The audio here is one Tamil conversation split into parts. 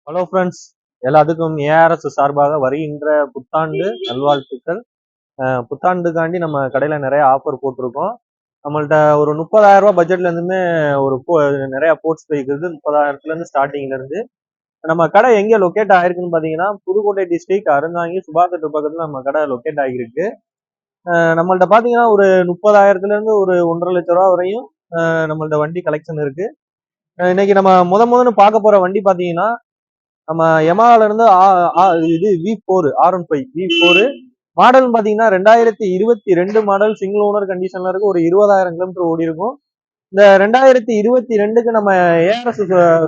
ஹலோ ஃப்ரெண்ட்ஸ், எல்லாத்துக்கும் ஏஆர்எஸ் சார்பாக வருகின்ற புத்தாண்டு நல்வாழ்த்துக்கள். புத்தாண்டுக்காண்டி நம்ம கடையில நிறைய ஆஃபர் போட்டிருக்கோம். நம்மள்ட்ட ஒரு 30,000 பட்ஜெட்ல இருந்துமே ஒரு நிறைய ஸ்போர்ட்ஸ் பைக் இருக்கு. 30,000 இருந்து ஸ்டார்டிங்ல இருந்து. நம்ம கடை எங்க லொக்கேட் ஆயிருக்குன்னு பாத்தீங்கன்னா, புதுக்கோட்டை டிஸ்ட்ரிக்ட் அறந்தாங்கி சுபாஷ் தியேட்டர் பக்கத்துல நம்ம கடை லொக்கேட் ஆகிருக்கு. நம்மள்ட்ட பாத்தீங்கன்னா ஒரு 30,000 இருந்து ஒரு 1,50,000 ரூபா வரையும் நம்மள்ட்ட வண்டி கலெக்ஷன் இருக்கு. இன்னைக்கு நம்ம முதன்னு பார்க்க போற வண்டி பாத்தீங்கன்னா, நம்ம யமாஹால இருந்து இது V4 R15 V4 மாடல் பாத்தீங்கன்னா 2022 மாடல் சிங்கிள் ஓனர் கண்டிஷன்ல இருக்கு. ஒரு 20,000 கிலோமீட்டர் ஓடி இருக்கும். இந்த 2022க்கு நம்ம ஏஆர்எஸ்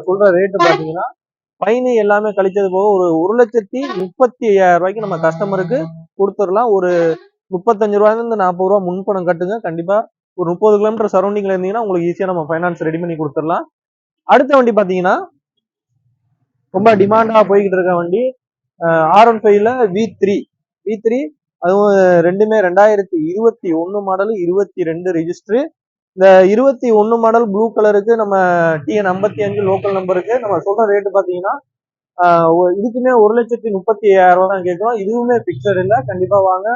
சொல்ற ரேட்டு பாத்தீங்கன்னா ஃபைன் எல்லாமே கழிச்சது போக ஒரு 1,35,000 நம்ம கஸ்டமருக்கு கொடுத்துடலாம். ஒரு 35 ரூபாயில இருந்து 40 ரூபா முன்பணம் கட்டுங்க. கண்டிப்பா ஒரு 30 கிலோமீட்டர் சரௌண்டிங்ல இருந்தீங்கன்னா உங்களுக்கு ஈஸியா நம்ம ஃபைனான்ஸ் ரெடி பண்ணி கொடுத்துடலாம். அடுத்த வண்டி பாத்தீங்கன்னா ரொம்ப டிமாண்டா போய்கிட்டு இருக்க வண்டி R15ல V3 அதுவும் ரெண்டுமே 2021 மாடல் 22 ரெஜிஸ்டர். இந்த 21 மாடல் ப்ளூ கலருக்கு நம்ம TN55 லோக்கல் நம்பருக்கு நம்ம சொல்ற ரேட்டு பாத்தீங்கன்னா இதுக்குமே 1,35,000 தான் கேட்கிறோம். இதுவுமே பிக்சர் இல்லை. கண்டிப்பா வாங்க,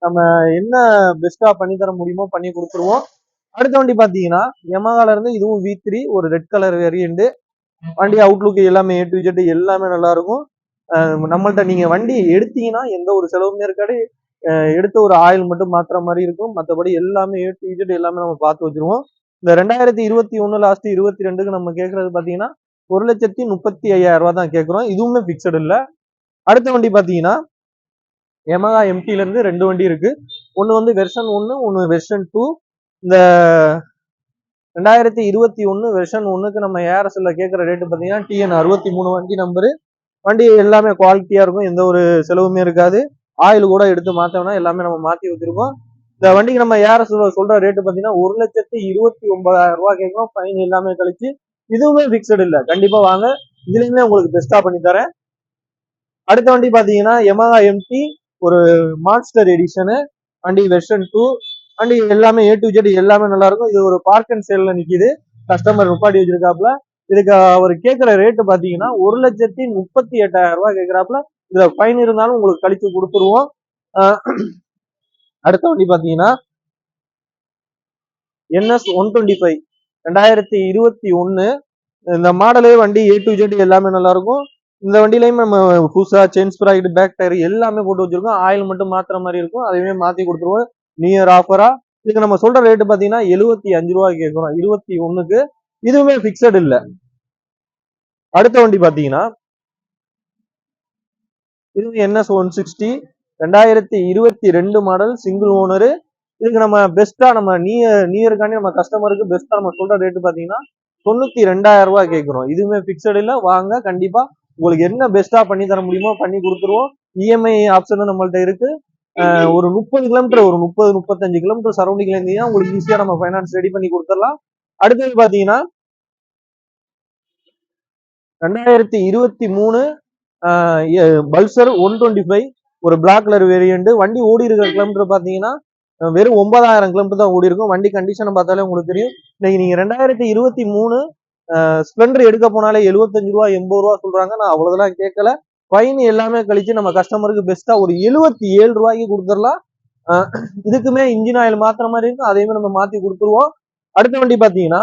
நம்ம என்ன பெஸ்டா பண்ணி தர முடியுமோ பண்ணி கொடுத்துருவோம். அடுத்த வண்டி பாத்தீங்கன்னா யமஹால இருந்து இதுவும் V3 ஒரு ரெட் கலர் வேரியண்ட். வண்டி அவுட்லுக் எல்லாமே A to Z எல்லாமே நல்லா இருக்கும். நம்மள்ட்ட நீங்க வண்டி எடுத்தீங்கன்னா எந்த ஒரு செலவுமே இருக்காது. எடுத்த ஒரு ஆயில் மட்டும் மாத்துற மாதிரி இருக்கும். மற்றபடி எல்லாமே A to Z எல்லாமே நம்ம பார்த்து வச்சிருவோம். இந்த 2021 லாஸ்ட் 22க்கு நம்ம கேட்கறது பாத்தீங்கன்னா 1,35,000 தான் கேட்கிறோம். இதுவுமே பிக்சட் இல்ல. அடுத்த வண்டி பாத்தீங்கன்னா யமஹா MT-ல இருந்து 2 வண்டி இருக்கு. ஒன்னு வந்து வெர்ஷன் 1, ஒன்னு வெர்ஷன் 2. இந்த 2021 வெர்ஷன் 1க்கு நம்ம ஏஆர்எஸ்ல கேட்கிற ரேட்டு பாத்தீங்கன்னா TN63 வண்டி நம்பரு. வண்டி எல்லாமே குவாலிட்டியா இருக்கும். எந்த ஒரு செலவுமே இருக்காது. ஆயில் கூட எடுத்து மாத்தோம்னா எல்லாமே நம்ம மாத்தி வச்சிருக்கோம். இந்த வண்டிக்கு நம்ம ஏஆர்எஸ் சொல்ற ரேட்டு பாத்தீங்கன்னா 1,29,000 கேட்கும். ஃபைன் எல்லாமே கழிச்சு. இதுவுமே பிக்சட் இல்ல. கண்டிப்பா வாங்க, இதுலயுமே உங்களுக்கு பெஸ்டா பண்ணி தரேன். அடுத்த வண்டி பாத்தீங்கன்னா யமஹா MT ஒரு மான்ஸ்டர் எடிஷனு. வண்டி வெர்ஷன் 2. வண்டி எல்லாமே A to Z எல்லாமே நல்லா இருக்கும். இது ஒரு பார்க் அண்ட் சேல்ல நிக்குது. கஸ்டமர் நிப்பாட்டி வச்சிருக்காப்ல. இதுக்கு அவர் கேட்கிற ரேட்டு பாத்தீங்கன்னா 1,38,000 கேட்கிறாப்ல. இதுல ஃபைன் இருந்தாலும் உங்களுக்கு கழிச்சு கொடுத்துருவோம். அடுத்த வண்டி பாத்தீங்கன்னா NS 125 2021. இந்த மாடலே வண்டி A to Z எல்லாமே நல்லா இருக்கும். இந்த வண்டியிலையும் நம்ம புதுசா செயின் ஸ்ப்ராக்கெட் பேக் டயர் எல்லாமே போட்டு வச்சிருக்கோம். ஆயில் மட்டும் மாத்துற மாதிரி இருக்கும். அதையுமே மாத்தி கொடுத்துருவோம் நியூ இயர் ஆஃபரா. இதுக்கு நம்ம சொல்ற ரேட்டு பாத்தீங்கன்னா 75 ரூபாய் கேட்கிறோம் 21க்கு. இதுவுமே பிக்சட் இல்ல. அடுத்த வண்டி பாத்தீங்கன்னா இது NS 160 2022 மாடல் சிங்கிள் ஓனரு. இதுக்கு நம்ம பெஸ்டா நம்ம நியூ இயருக்காண்டி நம்ம கஸ்டமருக்கு பெஸ்டா நம்ம சொல்ற ரேட்டு பாத்தீங்கன்னா 92,000 கேட்கிறோம். இதுவுமே பிக்சட் இல்ல. வாங்க, கண்டிப்பா உங்களுக்கு என்ன பெஸ்டா பண்ணி தர முடியுமோ பண்ணி கொடுத்துருவோம். இஎம்ஐ ஆப்ஷனும் நம்மள்ட்ட இருக்கு. ஒரு 30 கிலோமீட்டர் ஒரு 30-35 கிலோமீட்டர் சரௌண்டிங்ல இருந்தீங்கன்னா உங்களுக்கு ஈஸியா நம்ம ஃபைனான்ஸ் ரெடி பண்ணி கொடுத்துடலாம். அடுத்தது பாத்தீங்கன்னா 2023 பல்சர் 125 ஒரு பிளாக் கலர் வேரியண்ட். வண்டி ஓடி இருக்கிற கிலோமீட்டர் பாத்தீங்கன்னா வெறும் 9,000 கிலோமீட்டர் தான் ஓடி இருக்கும். வண்டி கண்டிஷனை பார்த்தாலே உங்களுக்கு தெரியும். இன்னைக்கு நீங்க 2023 ஸ்ப்ளெண்டர் எடுக்க போனாலே 75 ரூபா 80 ரூபா சொல்றாங்க. நான் அவ்வளவுதான் கேட்கல. ஃபைன் எல்லாமே கழிச்சு நம்ம கஸ்டமருக்கு பெஸ்டா ஒரு 77 ரூபாய்க்கு கொடுத்துடலாம். இதுக்குமே இன்ஜின் ஆயில் மாத்திர மாதிரி இருக்கும். அதையுமே நம்ம மாத்தி கொடுத்துருவோம். அடுத்த வண்டி பாத்தீங்கன்னா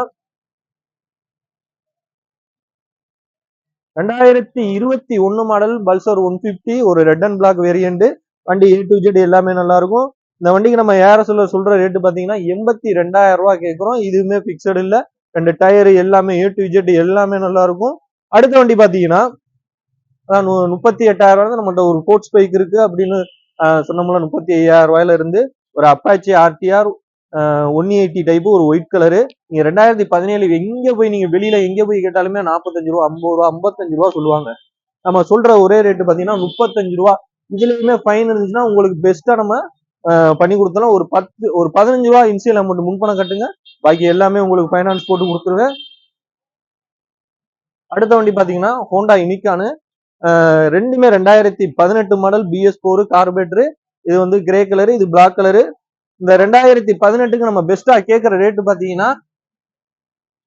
2021 மாடல் பல்சர் 150 ஒரு ரெட் அண்ட் பிளாக் வேரியண்ட். வண்டி A to Z எல்லாமே நல்லா இருக்கும். இந்த வண்டிக்கு நம்ம ஏஆர்எஸ்ல சொல்ற ரேட்டு பாத்தீங்கன்னா 82,000 கேட்கிறோம். இதுவுமே பிக்சட் இல்ல. 2 டயர் எல்லாமே A to Z எல்லாமே நல்லா இருக்கும். அடுத்த வண்டி பாத்தீங்கன்னா 38,000 நம்மகிட்ட ஒரு ஸ்போர்ட்ஸ் பைக் இருக்கு அப்படின்னு சொன்னோம்ல. 35,000 இருந்து ஒரு அப்பாச்சி RTR 180 டைப் ஒரு ஒயிட் கலரு. நீங்க 2017 எங்க போய் நீங்க வெளியில எங்க போய் கேட்டாலுமே 45 ரூபா 50 ரூபா 55 ரூபா சொல்லுவாங்க. நம்ம சொல்ற ஒரே ரேட்டு பாத்தீங்கன்னா 35 ரூபா. இதுலயுமே ஃபைன் இருந்துச்சுன்னா உங்களுக்கு பெஸ்டா நம்ம பண்ணி கொடுத்தலாம். ஒரு 15 ரூபா இன்சியல் அமௌண்ட் முன்பணம் கட்டுங்க. பாக்கி எல்லாமே உங்களுக்கு ஃபைனான்ஸ் போட்டு கொடுத்துருவேன். அடுத்த வண்டி பாத்தீங்கன்னா ஹோண்டா யூனிகானு. ரெண்டுமே 2018 மாடல் BS4 கார்பரேட்டரு. இது வந்து கிரே கலரு, இது பிளாக் கலரு. இந்த 2018க்கு நம்ம பெஸ்டா கேட்கிற ரேட்டு பாத்தீங்கன்னா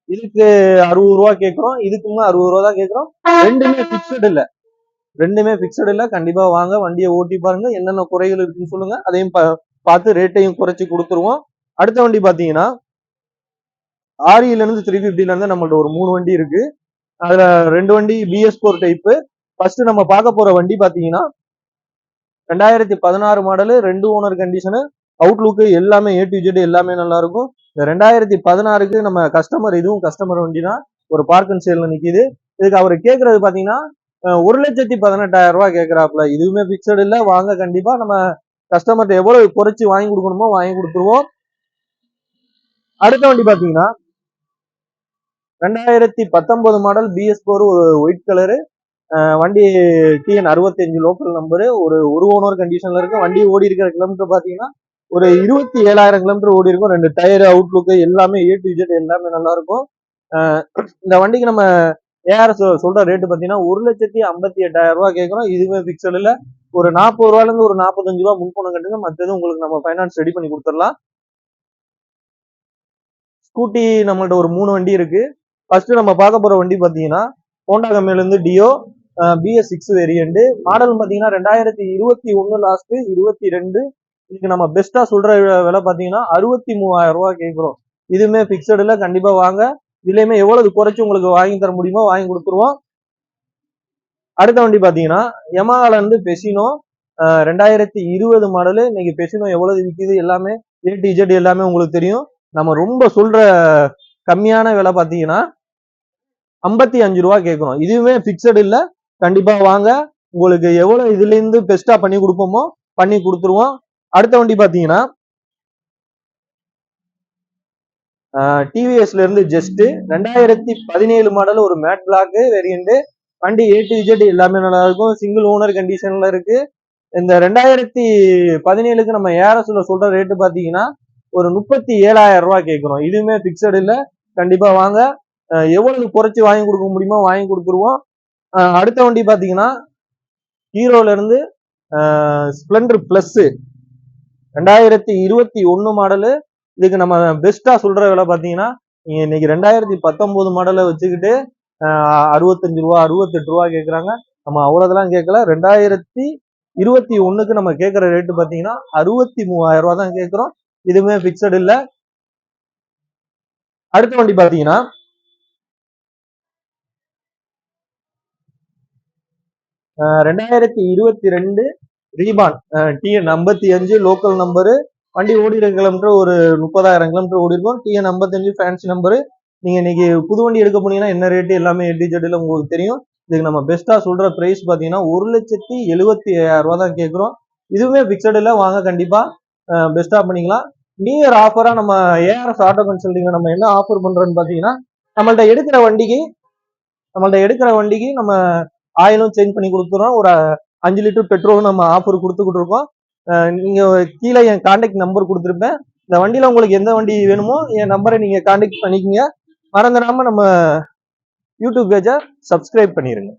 இதுக்கு 60 ரூபா கேட்கிறோம், இதுக்குமே 60 ரூபா தான் கேட்கிறோம். ரெண்டுமே பிக்சட் இல்ல, ரெண்டுமே பிக்சட் இல்ல. கண்டிப்பா வாங்க, வண்டியை ஓட்டி பாருங்க, என்னென்ன குறைகள் இருக்குன்னு சொல்லுங்க, அதையும் பார்த்து ரேட்டையும் குறைச்சி கொடுத்துருவோம். அடுத்த வண்டி பாத்தீங்கன்னா ஆரியில இருந்து 350ல இருந்து நம்மள்ட்ட ஒரு 3 வண்டி இருக்கு. அதுல 2 வண்டி BS4 டைப்பு. ஃபர்ஸ்ட் நம்ம பார்க்க போற வண்டி பாத்தீங்கன்னா 2016 மாடலு, 2 ஓனர் கண்டிஷனு, அவுட்லுக்கு எல்லாமே A to Z எல்லாமே நல்லா இருக்கும். இந்த 2016க்கு நம்ம கஸ்டமர், இதுவும் கஸ்டமர் வண்டி தான், ஒரு பார்க் அண்ட் சேல்ல நிக்குது. இதுக்கு அவர் கேட்கறது பாத்தீங்கன்னா 1,18,000 ரூபாய் கேட்கிறாப்ல. இதுவுமே பிக்சட் இல்ல. வாங்க, கண்டிப்பா நம்ம கஸ்டமர்கிட்ட எவ்வளவு குறைச்சு வாங்கி கொடுக்கணுமோ வாங்கி கொடுத்துருவோம். அடுத்த வண்டி பாத்தீங்கன்னா 2019 மாடல் BS4 ஒரு ஒயிட் கலரு வண்டி, TN 65 லோக்கல் நம்பரு, ஒரு ஓனர் கண்டிஷன்ல இருக்கு. வண்டி ஓடி இருக்கிற கிலோமீட்டர் பாத்தீங்கன்னா ஒரு 27,000 கிலோமீட்டர் ஓடி இருக்கும். 2 டயர், அவுட்லுக்கு எல்லாமே A to Z எல்லாமே நல்லா இருக்கும். இந்த வண்டிக்கு நம்ம ஏஆர்எஸ் சொல்ற ரேட்டு பாத்தீங்கன்னா 1,58,000 ரூபாய் கேட்கிறோம். இதுவே பிக்சல் இல்ல. ஒரு 40 ரூபாயில இருந்து ஒரு 45 ரூபாய் முன்பணம் கட்டுங்க, மற்றது உங்களுக்கு நம்ம ஃபைனான்ஸ் ரெடி பண்ணி கொடுத்துடலாம். ஸ்கூட்டி நம்மள்ட்ட ஒரு 3 வண்டி இருக்கு. ஃபர்ஸ்ட் நம்ம பார்க்க போற வண்டி பாத்தீங்கன்னா ஹோண்டா கம்பெனில இருந்து டியோ BS6 வேரியன்ட். மாடல் பாத்தீங்கன்னா 2021 லாஸ்ட் 22. இதுக்கு நம்ம பெஸ்டா சொல்ற விலை பாத்தீங்கன்னா 63,000 ரூபாய் கேட்கிறோம். இதுவுமே பிக்சட் இல்ல. கண்டிப்பா வாங்க, இதுலயுமே எவ்வளவு குறைச்சு உங்களுக்கு வாங்கி தர முடியுமோ வாங்கி கொடுத்துருவோம். அடுத்த வண்டி பாத்தீங்கன்னா யமாஹால இருந்து பெசினோ 2020 மாடலு. இன்னைக்கு பெசினோ எவ்வளவு விற்கிது எல்லாமே A to Z எல்லாமே உங்களுக்கு தெரியும். நம்ம ரொம்ப சொல்ற கம்மியான விலை பாத்தீங்கன்னா 55 ரூபாய் கேட்கிறோம். இதுவுமே பிக்சட் இல்ல. கண்டிப்பா வாங்க, உங்களுக்கு எவ்வளவு இதுல இருந்து பெஸ்டா பண்ணி கொடுப்போமோ பண்ணி கொடுத்துருவோம். அடுத்த வண்டி பாத்தீங்கன்னா டிவிஎஸ்ல இருந்து ஜஸ்ட் 2017 மாடல் ஒரு மேட் பிளாக் வேரியன்ட். வண்டி A to Z எல்லாமே நல்லா இருக்கும். சிங்கிள் ஓனர் கண்டிஷன்ல இருக்கு. இந்த 2017க்கு நம்ம ஏஆர்எஸ்ல சொல்ற ரேட்டு பாத்தீங்கன்னா ஒரு 37,000 ரூபாய் கேட்கிறோம். இதுவுமே பிக்சட் இல்ல. கண்டிப்பா வாங்க, எவ்வளவு குறைச்சு வாங்கி கொடுக்க முடியுமோ வாங்கி கொடுத்துருவோம். அடுத்த வண்டி பாத்தீங்கன்னா ஹீரோல இருந்து ஸ்பிளண்டர் பிளஸ் 2021 மாடலு. இதுக்கு நம்ம பெஸ்டா சொல்ற விலை பாத்தீங்கன்னா நீங்க இன்னைக்கு 2019 மாடலை வச்சுக்கிட்டு 65 ரூபா 68 ரூபா கேட்கறாங்க. நம்ம அவ்வளவுதெல்லாம் கேட்கல. 2021க்கு நம்ம கேட்கிற ரேட்டு பாத்தீங்கன்னா 63,000 ரூபாய் தான் கேட்கிறோம். இதுவுமே பிக்சட் இல்ல. அடுத்த வண்டி பாத்தீங்கன்னா 2022 ரீபான் TN 55 லோக்கல் நம்பரு. வண்டி ஓடி இருக்க கிலோமீட்டர் ஒரு 30,000 கிலோமீட்டர் ஓடி இருக்கும். TN 55 fancy number. நீங்க இன்னைக்கு புது வண்டி எடுக்க போனீங்கன்னா என்ன ரேட்டு எல்லாமே A to Z உங்களுக்கு தெரியும். இதுக்கு நம்ம பெஸ்டா சொல்ற பிரைஸ் பாத்தீங்கன்னா 1,70,75,000 ரூபாய் தான் கேட்கிறோம். இதுவுமே பிக்சட் இல்ல. வாங்க, கண்டிப்பா பெஸ்டா பண்ணிக்கலாம். நியூ இயர் ஆஃபரா நம்ம ஏஆர்எஸ் ஆட்டோ கன்சல்டிங் நம்ம என்ன ஆஃபர் பண்றோம்னு பாத்தீங்கன்னா நம்மள்ட்ட எடுக்கிற வண்டிக்கு நம்ம ஆயிலும் சேஞ்ச் பண்ணி கொடுத்துறோம். ஒரு 5 லிட்டர் பெட்ரோல் நம்ம ஆஃபர் கொடுத்துக்கிட்டு இருக்கோம். நீங்க கீழே என் கான்டாக்ட் நம்பர் கொடுத்துருப்பேன். இந்த வண்டியில உங்களுக்கு எந்த வண்டி வேணுமோ என் நம்பரை நீங்க கான்டாக்ட் பண்ணிக்கங்க. மறந்துடாம நம்ம யூடியூப் பேஜை சப்ஸ்கிரைப் பண்ணிருங்க.